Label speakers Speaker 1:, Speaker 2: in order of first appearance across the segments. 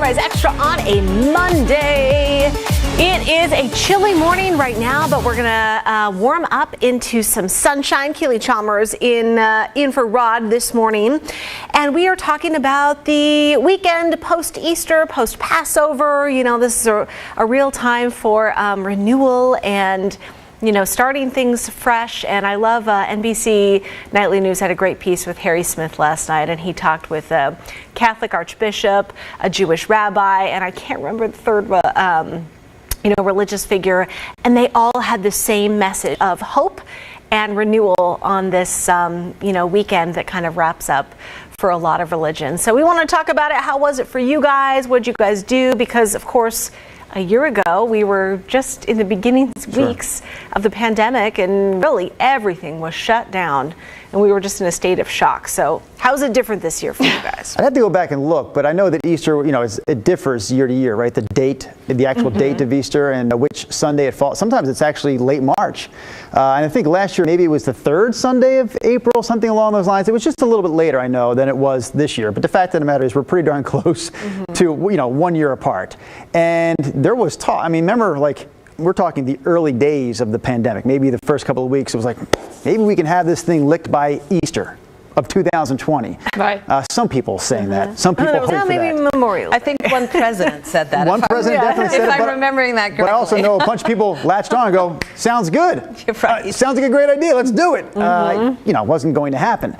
Speaker 1: Sunrise Extra on a Monday. It is a chilly morning right now, but we're gonna warm up into some sunshine. Keely Chalmers in for Rod this morning, and we are talking about the weekend post-Easter, post-Passover. You know, this is a real time for renewal and, you know, starting things fresh. And I love NBC Nightly News had a great piece with Harry Smith last night, and he talked with a Catholic archbishop, a Jewish rabbi, and I can't remember the third religious figure, and they all had the same message of hope and renewal on this weekend that kind of wraps up for a lot of religions. So we want to talk about it. How was it for you guys? What did you guys do? Because of course, a year ago, we were just in the beginning weeks of the pandemic, and really everything was shut down, and we were just in a state of shock. So how's it different this year for you guys?
Speaker 2: I'd have to go back and look, but I know that Easter, it differs year to year, right? The date, the actual date of Easter, and which Sunday it falls. Sometimes it's actually late March. And I think last year maybe it was the third Sunday of April, something along those lines. It was just a little bit later, I know, than it was this year. But the fact of the matter is we're pretty darn close to, 1 year apart. And there was talk, remember, we're talking the early days of the pandemic. Maybe the first couple of weeks, it was like, maybe we can have this thing licked by Easter of 2020.
Speaker 1: Right.
Speaker 2: Some people saying that. Some people hope for
Speaker 1: maybe
Speaker 2: that.
Speaker 1: Memorial.
Speaker 3: I think one president said that.
Speaker 2: One president definitely said it.
Speaker 3: If I'm remembering that correctly.
Speaker 2: But I also know a bunch of people latched on and go, sounds good.
Speaker 3: You're right.
Speaker 2: Sounds like a great idea. Let's do it. It wasn't going to happen.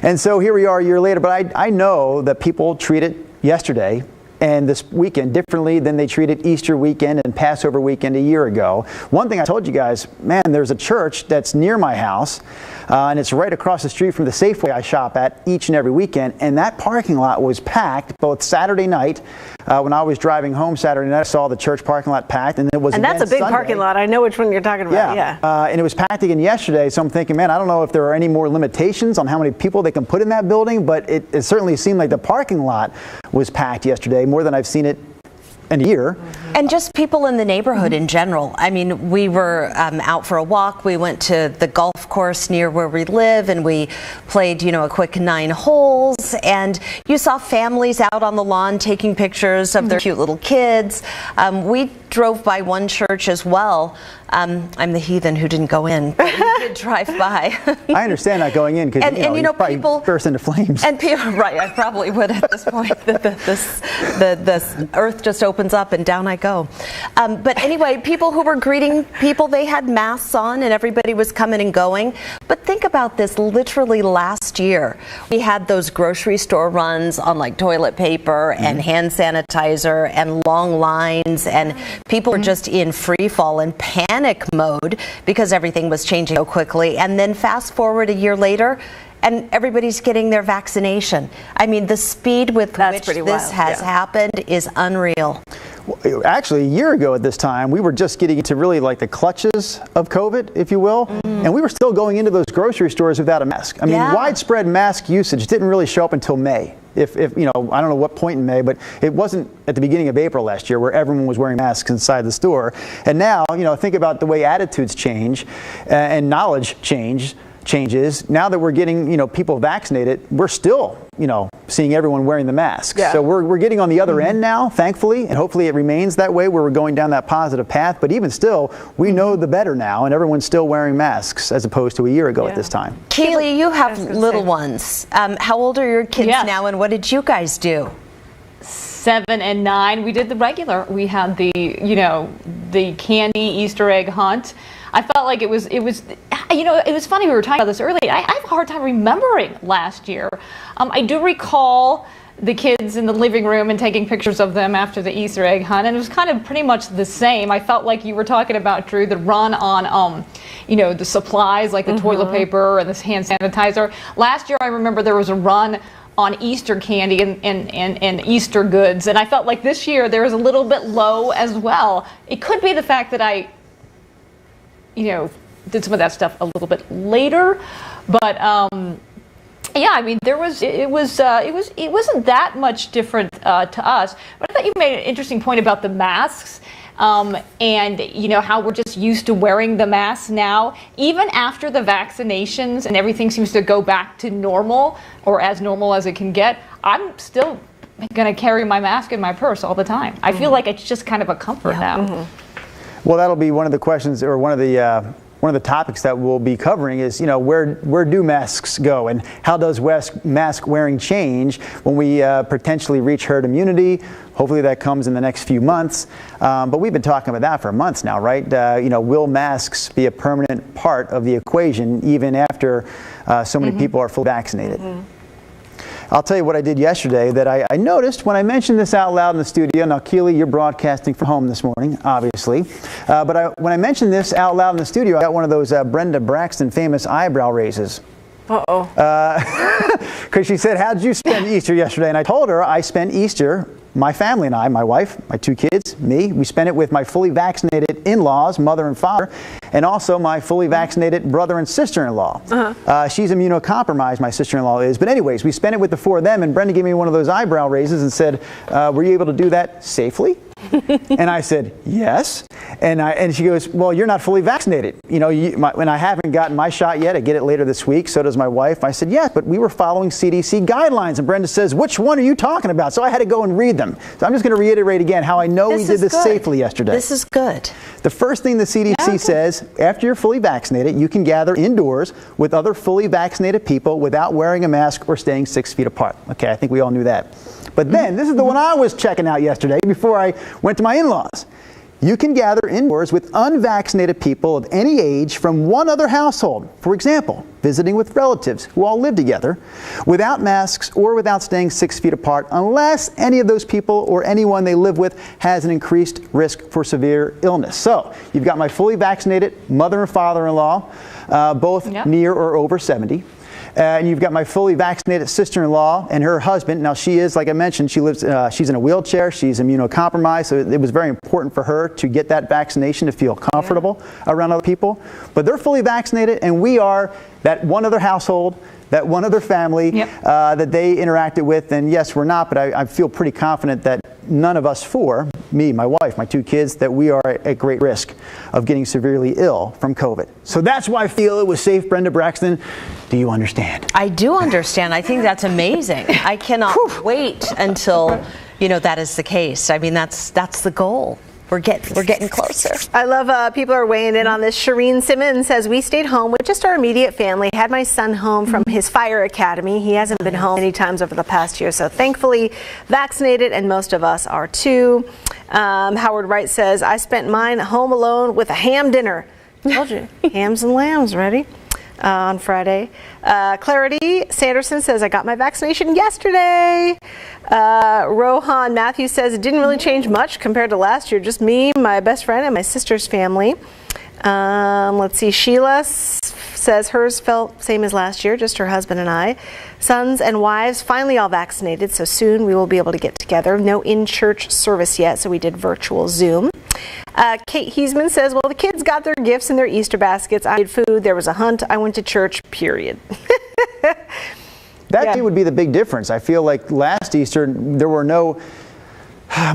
Speaker 2: And so here we are a year later. But I know that people treated yesterday and this weekend differently than they treated Easter weekend and Passover weekend a year ago. One thing I told you guys, man, there's a church that's near my house, and it's right across the street from the Safeway I shop at each and every weekend, and that parking lot was packed both Saturday night. When I was driving home Saturday night, I saw the church parking lot packed, and it was.
Speaker 1: And that's a big
Speaker 2: Sunday.
Speaker 1: parking lot. I know which one you're talking about. Yeah.
Speaker 2: And it was packed again yesterday. So I'm thinking, man, I don't know if there are any more limitations on how many people they can put in that building, but it certainly seemed like the parking lot was packed yesterday, more than I've seen it in a year.
Speaker 3: And just people in the neighborhood in general. I mean, we were out for a walk. We went to the golf course near where we live, and we played, a quick 9 holes. And you saw families out on the lawn taking pictures of their cute little kids. We drove by one church as well. I'm the heathen who didn't go in, but we did drive by.
Speaker 2: I understand not going in because people burst into flames.
Speaker 3: And people, right? I probably would at this point. The earth just opens up and down I go. But anyway, people who were greeting people, they had masks on and everybody was coming and going. But think about this, literally last year, we had those grocery store runs on toilet paper and hand sanitizer and long lines, and people were just in free fall and panic mode because everything was changing so quickly. And then fast forward a year later, and everybody's getting their vaccination. I mean, the speed with which this has happened is unreal.
Speaker 2: Well, actually, a year ago at this time, we were just getting into really the clutches of COVID, if you will, and we were still going into those grocery stores without a mask. I mean, widespread mask usage didn't really show up until May. If I don't know what point in May, but it wasn't at the beginning of April last year where everyone was wearing masks inside the store. And now, think about the way attitudes change and knowledge changes. Now that we're getting, people vaccinated, we're still, seeing everyone wearing the mask. So we're getting on the other end now, thankfully, and hopefully it remains that way where we're going down that positive path. But even still, we know the better now, and everyone's still wearing masks as opposed to a year ago at this time.
Speaker 3: Keely, you have little ones. How old are your kids now, and what did you guys do?
Speaker 4: 7 and 9. We did the regular. We had the candy Easter egg hunt. I felt like it was funny. We were talking about this earlier. I have a hard time remembering last year. I do recall the kids in the living room and taking pictures of them after the Easter egg hunt, and it was kind of pretty much the same. I felt like you were talking about, Drew, the run on, the supplies like the toilet paper and this hand sanitizer. Last year, I remember there was a run on Easter candy and Easter goods, and I felt like this year there was a little bit low as well. It could be the fact that I did some of that stuff a little bit later, but it wasn't that much different to us. But I thought you made an interesting point about the masks. And how we're just used to wearing the mask now, even after the vaccinations and everything seems to go back to normal, or as normal as it can get. I'm still going to carry my mask in my purse all the time. I feel like it's just kind of a comfort now.
Speaker 2: Well, that'll be one of the questions, or one of the topics that we'll be covering is, where do masks go, and how does mask wearing change when we potentially reach herd immunity? Hopefully that comes in the next few months. But we've been talking about that for months now, right? Will masks be a permanent part of the equation even after so many people are fully vaccinated? I'll tell you what I did yesterday that I noticed when I mentioned this out loud in the studio. Now, Keely, you're broadcasting from home this morning, obviously. But when I mentioned this out loud in the studio, I got one of those Brenda Braxton famous eyebrow raises.
Speaker 1: Uh-oh.
Speaker 2: Because she said, how did you spend Easter yesterday? And I told her I spent Easter, my family and I, my wife, my 2 kids, me, we spent it with my fully vaccinated in-laws, mother and father, and also my fully vaccinated brother and sister-in-law. She's immunocompromised, my sister-in-law is. But anyways, we spent it with the 4 of them, and Brenda gave me one of those eyebrow raises and said, were you able to do that safely? And I said, yes. And she goes, well, you're not fully vaccinated. When I haven't gotten my shot yet, I get it later this week. So does my wife. I said, yes, but we were following CDC guidelines. And Brenda says, which one are you talking about? So I had to go and read them. So I'm just going to reiterate again how I know we did this safely yesterday.
Speaker 3: This is good.
Speaker 2: The first thing the CDC says, after you're fully vaccinated, you can gather indoors with other fully vaccinated people without wearing a mask or staying 6 feet apart. Okay, I think we all knew that. But then, this is the one I was checking out yesterday before I went to my in-laws. You can gather indoors with unvaccinated people of any age from one other household. For example, visiting with relatives who all live together without masks or without staying 6 feet apart unless any of those people or anyone they live with has an increased risk for severe illness. So you've got my fully vaccinated mother and father-in-law, both near or over 70. And you've got my fully vaccinated sister-in-law and her husband. Now, she is, like I mentioned, she's in a wheelchair. She's immunocompromised. So it was very important for her to get that vaccination to feel comfortable around other people. But they're fully vaccinated, and we are that one other household, that one other family that they interacted with. And yes, we're not, but I feel pretty confident that none of us 4, me, my wife, my 2 kids, that we are at great risk of getting severely ill from COVID. So that's why I feel it was safe, Brenda Braxton. Do you understand?
Speaker 3: I do understand. I think that's amazing. I cannot wait until, that is the case. I mean, that's the goal. We're getting closer.
Speaker 1: I love people are weighing in on this. Shireen Simmons says, we stayed home with just our immediate family, had my son home from his fire academy. He hasn't been home many times over the past year, so thankfully vaccinated, and most of us are too. Howard Wright says, I spent mine home alone with a ham dinner. Told you, hams and lambs ready. On Friday. Clarity Sanderson says, I got my vaccination yesterday. Rohan Matthews says, it didn't really change much compared to last year. Just me, my best friend, and my sister's family. Let's see. Sheila says hers felt same as last year, just her husband and I. Sons and wives finally all vaccinated, so soon we will be able to get together. No in-church service yet, so we did virtual Zoom. Kate Heisman says, well, the kids got their gifts in their Easter baskets. I made food. There was a hunt. I went to church, period.
Speaker 2: That would be the big difference. I feel like last Easter, there were no,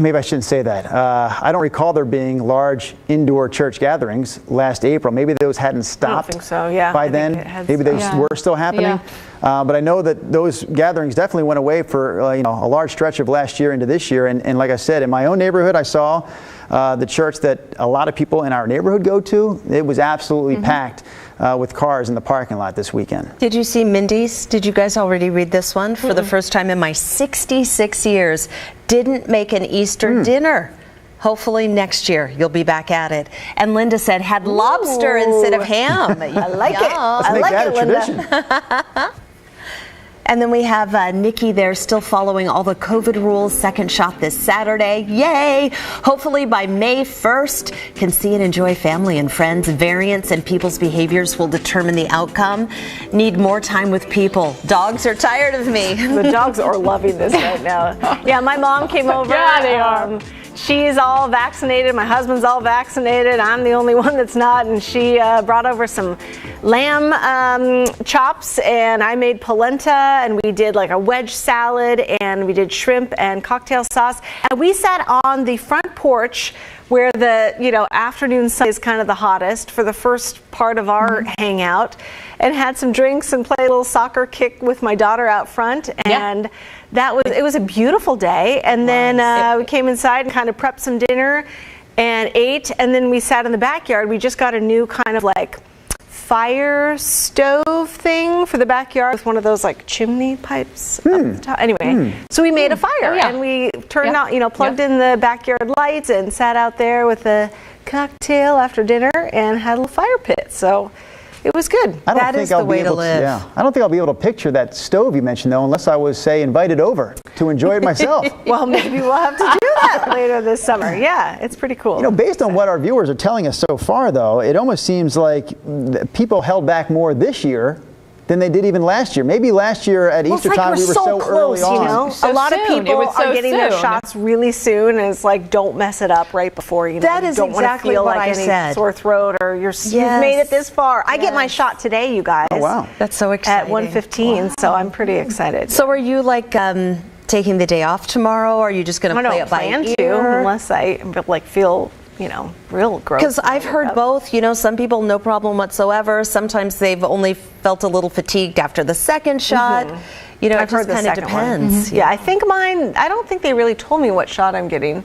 Speaker 2: maybe I shouldn't say that. I don't recall there being large indoor church gatherings last April. Maybe those hadn't stopped
Speaker 1: I don't think so, yeah.
Speaker 2: by then. Maybe they were still happening. Yeah. But I know that those gatherings definitely went away for a large stretch of last year into this year. And like I said, in my own neighborhood, I saw the church that a lot of people in our neighborhood go to. It was absolutely packed with cars in the parking lot this weekend.
Speaker 3: Did you see Mindy's? Did you guys already read this one? For the first time in my 66 years, didn't make an Easter dinner. Hopefully next year you'll be back at it. And Linda said had lobster instead of ham.
Speaker 1: I like it.
Speaker 2: Let's make that a tradition.
Speaker 3: And then we have Nikki there still following all the COVID rules. Second shot this Saturday. Yay! Hopefully by May 1st, can see and enjoy family and friends. Variants and people's behaviors will determine the outcome. Need more time with people. Dogs are tired of me.
Speaker 1: The dogs are loving this right now. Yeah, my mom came over.
Speaker 4: Yeah, they are.
Speaker 1: She's all vaccinated. My husband's all vaccinated. I'm the only one that's not. And she brought over some lamb chops, and I made polenta, and we did like a wedge salad, and we did shrimp and cocktail sauce. And we sat on the front porch where the afternoon sun is kind of the hottest for the first part of our hangout, and had some drinks and played a little soccer kick with my daughter out front. And it was a beautiful day. And then we came inside and kind of prepped some dinner and ate. And then we sat in the backyard. We just got a new kind of like fire stove thing for the backyard with one of those like chimney pipes up the top. Anyway, so we made a fire and we turned out, plugged in the backyard lights and sat out there with a cocktail after dinner and had a little fire pit. So it was good.
Speaker 3: That is the way to live.
Speaker 2: Yeah, I don't think I'll be able to picture that stove you mentioned though, unless I was, say, invited over to enjoy it myself.
Speaker 1: Well, maybe we'll have to do that later this summer. Yeah, it's pretty cool.
Speaker 2: Based on what our viewers are telling us so far, though, it almost seems like people held back more this year than they did even last year. Maybe last year at Easter time we were so
Speaker 1: close,
Speaker 2: early on.
Speaker 1: A lot of people are getting their shots really soon, and it's like, don't mess it up right before.
Speaker 3: That is
Speaker 1: don't
Speaker 3: exactly
Speaker 1: feel
Speaker 3: what
Speaker 1: like
Speaker 3: I said.
Speaker 1: Sore throat, or you've made it this far. I get my shot today, you guys.
Speaker 2: Oh, wow.
Speaker 3: That's so exciting.
Speaker 1: At 1:15, so I'm pretty excited.
Speaker 3: So are you like taking the day off tomorrow, or are you just going to play it by ear?
Speaker 1: Unless I feel real gross.
Speaker 3: Because I've heard both. Some people no problem whatsoever. Sometimes they've only felt a little fatigued after the second shot. It just kind of depends.
Speaker 1: Yeah, I think mine. I don't think they really told me what shot I'm getting.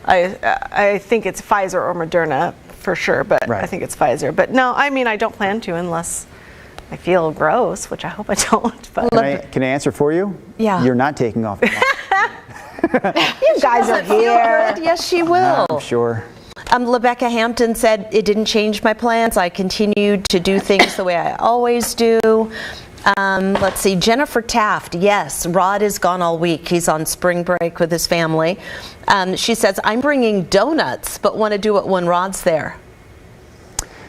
Speaker 1: I think it's Pfizer or Moderna for sure, but I think it's Pfizer. But no, I don't plan to unless I feel gross, which I hope I don't. But
Speaker 2: Can I answer for you?
Speaker 3: Yeah.
Speaker 2: You're not taking off.
Speaker 1: You guys are here.
Speaker 3: Yes, she will.
Speaker 2: I'm sure.
Speaker 3: Rebecca Hampton said, it didn't change my plans. I continued to do things the way I always do. Let's see, Jennifer Taft, yes, Rod is gone all week. He's on spring break with his family. She says, I'm bringing donuts, but want to do it when Rod's there.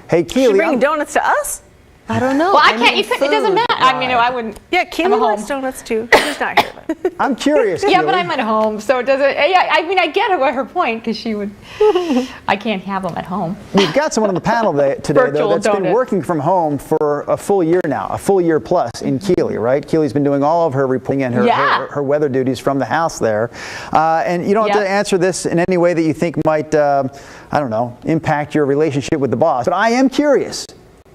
Speaker 2: Hey, Keely.
Speaker 1: She bringing donuts to us?
Speaker 3: I don't know.
Speaker 4: Well, I can't. It doesn't matter. I wouldn't.
Speaker 1: Yeah, Keely likes donuts too. She's not here. But.
Speaker 2: I'm curious.
Speaker 4: Yeah,
Speaker 2: Keely.
Speaker 4: but I'm at home, so it doesn't. Yeah, I get her point because she would. I can't have them at home.
Speaker 2: We've got someone on the panel today though, that's been working from home for a full year now, a full year plus in Keely, right? Keely's been doing all of her reporting and her weather duties from the house there. And you don't have to answer this in any way that you think might, impact your relationship with the boss. But I am curious.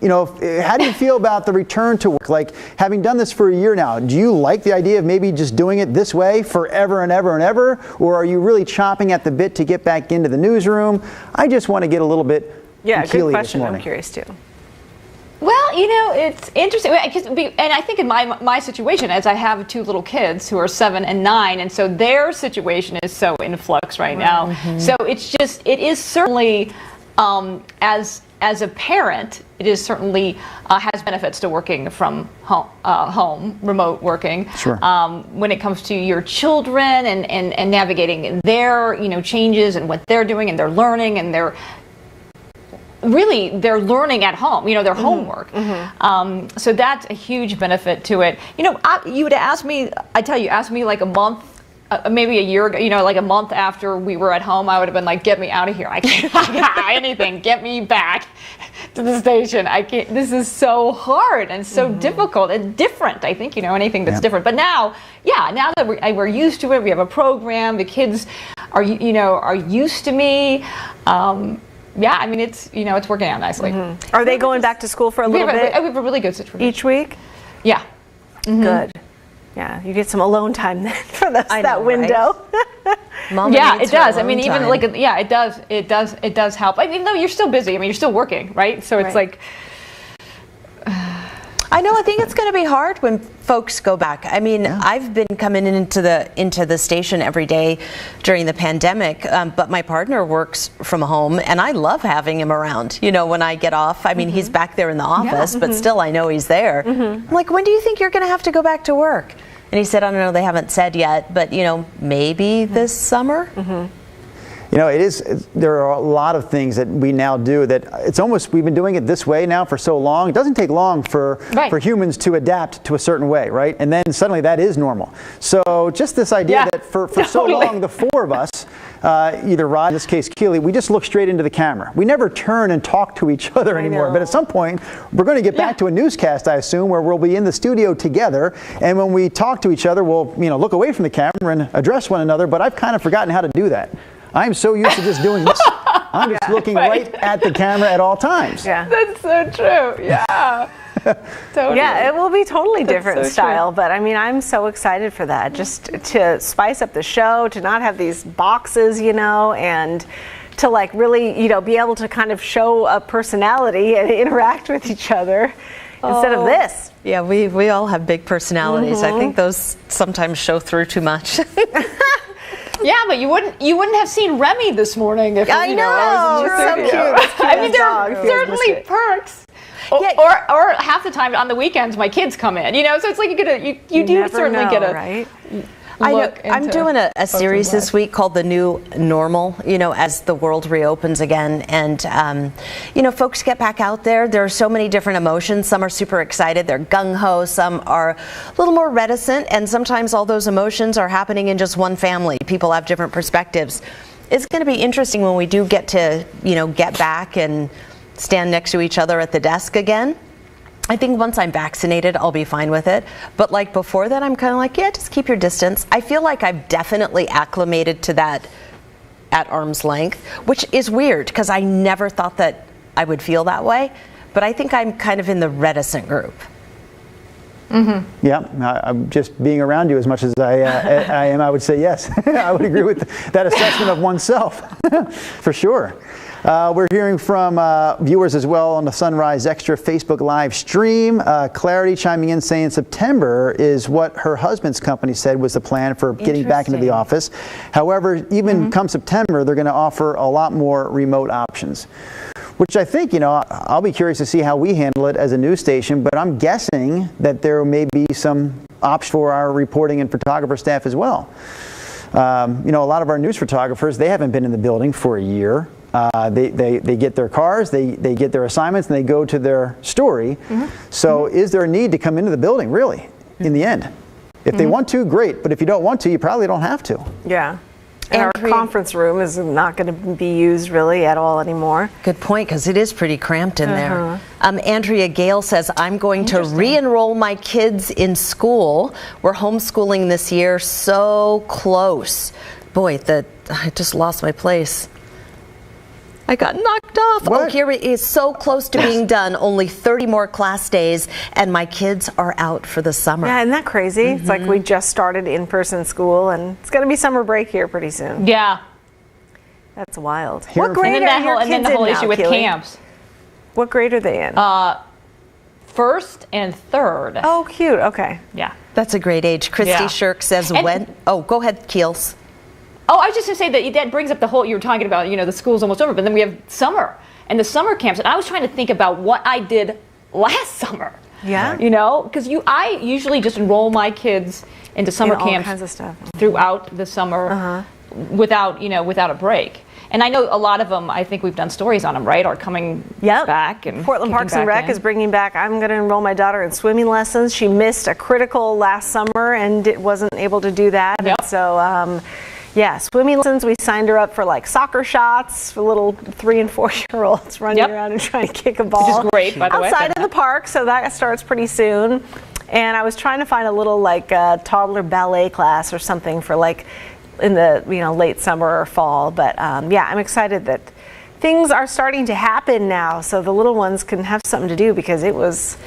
Speaker 2: How do you feel about the return to work? Like, having done this for a year now, do you like the idea of maybe just doing it this way forever and ever and ever? Or are you really chomping at the bit to get back into the newsroom? I just want to get a little bit from Keely
Speaker 1: good question.
Speaker 2: this morning.
Speaker 1: I'm curious too.
Speaker 4: Well, it's interesting, and I think in my situation, as I have two little kids who are 7 and 9, and so their situation is so in flux right now. So it is certainly, as a parent, it is certainly has benefits to working from home, remote working.
Speaker 2: Sure.
Speaker 4: When it comes to your children and navigating their changes and what they're doing and they're learning and they're learning at home, their homework. So that's a huge benefit to it. You would ask me, ask me like a month. Maybe a year ago, like a month after we were at home, I would have been like, get me out of here. I can't anything. Get me back to the station. I can't. This is so hard and so difficult and different. I think, anything that's different. But now that we're used to it, we have a program. The kids are used to me. It's working out nicely.
Speaker 1: Are they going back to school for a little bit?
Speaker 4: We have a really good situation.
Speaker 1: Each week?
Speaker 4: Yeah.
Speaker 1: Good. Yeah, you get some alone time then for that window.
Speaker 3: Right?
Speaker 4: It does. It does help. Though you're still busy. You're still working, right? So it's like.
Speaker 3: I know. I think it's going to be hard when folks go back. I've been coming into the station every day during the pandemic, but my partner works from home, and I love having him around. When I get off, he's back there in the office, but still, I know he's there. I'm like, when do you think you're going to have to go back to work? And he said, I don't know. They haven't said yet, but maybe this summer.
Speaker 2: There are a lot of things that we now do that it's almost, we've been doing it this way now for so long. It doesn't take long for humans to adapt to a certain way, right? And then suddenly that is normal. So just this idea that for so long, the four of us, either Rod, in this case Keely, we just look straight into the camera. We never turn and talk to each other anymore. But at some point, we're going to get back to a newscast, I assume, where we'll be in the studio together. And when we talk to each other, we'll look away from the camera and address one another. But I've kind of forgotten how to do that. I'm so used to just doing this. I'm just looking right at the camera at all times.
Speaker 4: Yeah, that's so true. Yeah. Totally.
Speaker 1: Yeah, it will be totally different
Speaker 4: so
Speaker 1: style, but I mean, I'm so excited for that. Just to spice up the show, to not have these boxes, and to like really, be able to kind of show a personality and interact with each other instead of this.
Speaker 3: Yeah, we all have big personalities. I think those sometimes show through too much.
Speaker 4: Yeah, but you wouldn't have seen Remy this morning if
Speaker 1: I know.
Speaker 4: I was in the
Speaker 1: So
Speaker 4: studio.
Speaker 1: cute.
Speaker 4: I mean, there
Speaker 1: Dog.
Speaker 4: are certainly perks. Or half the time on the weekends, my kids come in. So it's like you do
Speaker 1: never
Speaker 4: certainly
Speaker 1: know,
Speaker 4: get a
Speaker 1: right?
Speaker 3: I'm doing a series this week called The New Normal, as the world reopens again. And, folks get back out there. There are so many different emotions. Some are super excited. They're gung-ho. Some are a little more reticent. And sometimes all those emotions are happening in just one family. People have different perspectives. It's going to be interesting when we do get to, get back and stand next to each other at the desk again. I think once I'm vaccinated, I'll be fine with it. But like before that, I'm kind of like, yeah, just keep your distance. I feel like I've definitely acclimated to that at arm's length, which is weird because I never thought that I would feel that way. But I think I'm kind of in the reticent group.
Speaker 2: Mm-hmm. Yeah, I'm just being around you as much as I am. I would say yes. I would agree with that assessment of oneself, for sure. We're hearing from viewers as well on the Sunrise Extra Facebook live stream. Clarity chiming in saying September is what her husband's company said was the plan for getting back into the office. However, even come September, they're going to offer a lot more remote options, which I think, I'll be curious to see how we handle it as a news station, but I'm guessing that there may be some options for our reporting and photographer staff as well. A lot of our news photographers, they haven't been in the building for a year. They get their cars, they get their assignments, and they go to their story. So is there a need to come into the building, really, in the end? If they want to, great. But if you don't want to, you probably don't have to.
Speaker 1: Yeah. And our conference room is not going to be used really at all anymore.
Speaker 3: Good point, because it is pretty cramped in there. Andrea Gale says, I'm going to re-enroll my kids in school. We're homeschooling this year, so close. Boy, I just lost my place. I got knocked off.
Speaker 2: What?
Speaker 3: Oh, here it is, so close to being done. Only 30 more class days, and my kids are out for the summer.
Speaker 1: Yeah, isn't that crazy? It's like we just started in-person school, and it's going to be summer break here pretty soon.
Speaker 4: Yeah.
Speaker 1: That's wild.
Speaker 2: What
Speaker 1: grade are your kids
Speaker 4: and then the whole
Speaker 1: in now,
Speaker 4: issue with
Speaker 1: Keely?
Speaker 4: camps.
Speaker 1: What grade are they in?
Speaker 4: First and third.
Speaker 1: Oh, cute. Okay.
Speaker 4: Yeah.
Speaker 3: That's a great age. Christy Shirk says when. Oh, go ahead, Keels.
Speaker 4: Oh, I was just going to say that brings up the whole, you were talking about, the school's almost over, but then we have summer and the summer camps. And I was trying to think about what I did last summer.
Speaker 1: Yeah.
Speaker 4: Because I usually just enroll my kids into summer camps
Speaker 1: all kinds of stuff
Speaker 4: throughout the summer without a break. And I know a lot of them, I think we've done stories on them, right, are coming back. And
Speaker 1: Portland Parks and Rec is bringing back, I'm going to enroll my daughter in swimming lessons. She missed a critical last summer and wasn't able to do that.
Speaker 4: Yep.
Speaker 1: And so, swimming lessons. We signed her up for like soccer shots for little 3 and 4-year-olds running around and trying to kick a ball.
Speaker 4: Which is great, by the way.
Speaker 1: Outside of the park, so that starts pretty soon. And I was trying to find a little toddler ballet class or something for in the late summer or fall. But I'm excited that things are starting to happen now, so the little ones can have something to do because it was.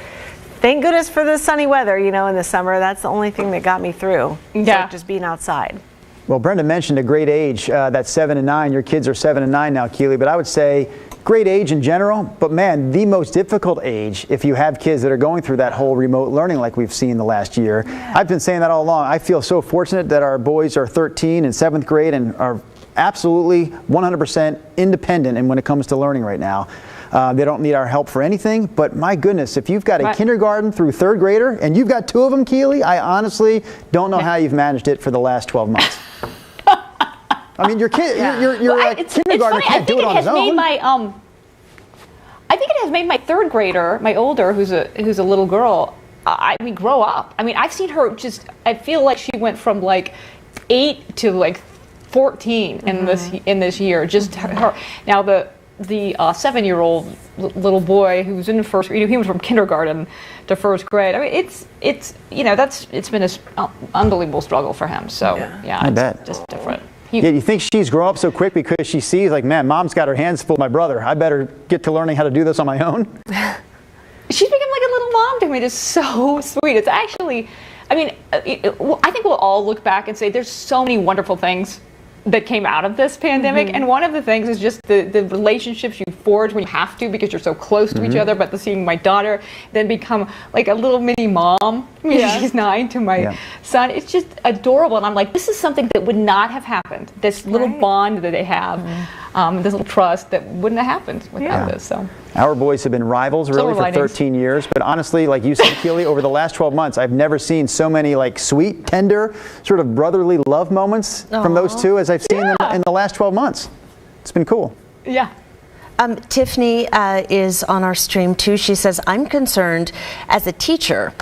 Speaker 1: Thank goodness for the sunny weather, in the summer. That's the only thing that got me through.
Speaker 4: Yeah.
Speaker 1: Just being outside.
Speaker 2: Well, Brenda mentioned a great age, that's 7 and 9. Your kids are 7 and 9 now, Keely, but I would say great age in general, but man, the most difficult age if you have kids that are going through that whole remote learning like we've seen the last year. Yeah. I've been saying that all along. I feel so fortunate that our boys are 13 and 7th grade and are absolutely 100% independent and when it comes to learning right now. They don't need our help for anything, but my goodness, if you've got a kindergarten through 3rd grader and you've got 2 of them, Keely, I honestly don't know how you've managed it for the last 12 months. I mean, your kid, your kindergartner can't do it on his own.
Speaker 4: I think it has made my 3rd grader, my older, who's a little girl, grow up. I mean, I've seen her I feel like she went from 8 to 14 in this year. Just her. Now the 7-year-old little boy who's in 1st grade, he went from kindergarten to 1st grade. I mean, it's been an unbelievable struggle for him. So
Speaker 2: I bet.
Speaker 4: Just different.
Speaker 2: You think she's grown up so quick because she sees man, mom's got her hands full with my brother. I better get to learning how to do this on my own.
Speaker 4: She's become like a little mom to him. It is so sweet. It's actually, I mean, I think we'll all look back and say there's so many wonderful things that came out of this pandemic, and one of the things is just the relationships you forge when you have to because you're so close to each other. But seeing my daughter then become like a little mini mom, she's 9, to my son, it's just adorable. And I'm like, this is something that would not have happened. This little bond that they have, this little trust that wouldn't have happened without this. So
Speaker 2: our boys have been rivals really for 13 years, but honestly, like you said, Keely, over the last 12 months, I've never seen so many like sweet, tender, sort of brotherly love moments from those two as I've seen them in the last 12 months. It's been cool.
Speaker 4: Yeah.
Speaker 3: Tiffany is on our stream too. She says, I'm concerned as a teacher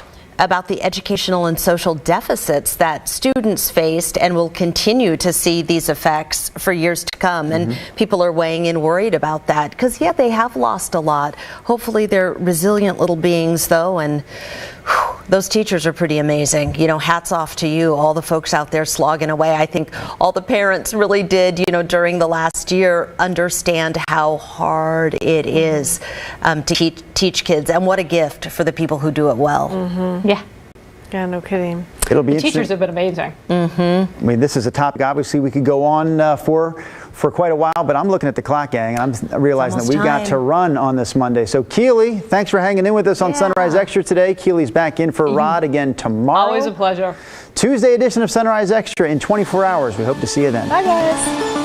Speaker 3: about the educational and social deficits that students faced and will continue to see these effects for years to come. And people are weighing in worried about that because, yeah, they have lost a lot. Hopefully they're resilient little beings, though, and those teachers are pretty amazing. You know, hats off to you, all the folks out there slogging away. I think all the parents really did, you know, during the last year understand how hard it is to teach kids, and what a gift for the people who do it well.
Speaker 4: Yeah.
Speaker 1: Yeah, no kidding.
Speaker 2: It'll be
Speaker 4: The
Speaker 2: interesting.
Speaker 4: teachers have been amazing.
Speaker 2: I mean, this is a topic obviously we could go on for quite a while, but I'm looking at the clock, gang, and I'm realizing that we got to run on this Monday. So Keely, thanks for hanging in with us on Sunrise Extra today. Keely's back in for Rod again tomorrow.
Speaker 4: Always a pleasure.
Speaker 2: Tuesday edition of Sunrise Extra in 24 hours. We hope to see you then.
Speaker 4: Bye, guys.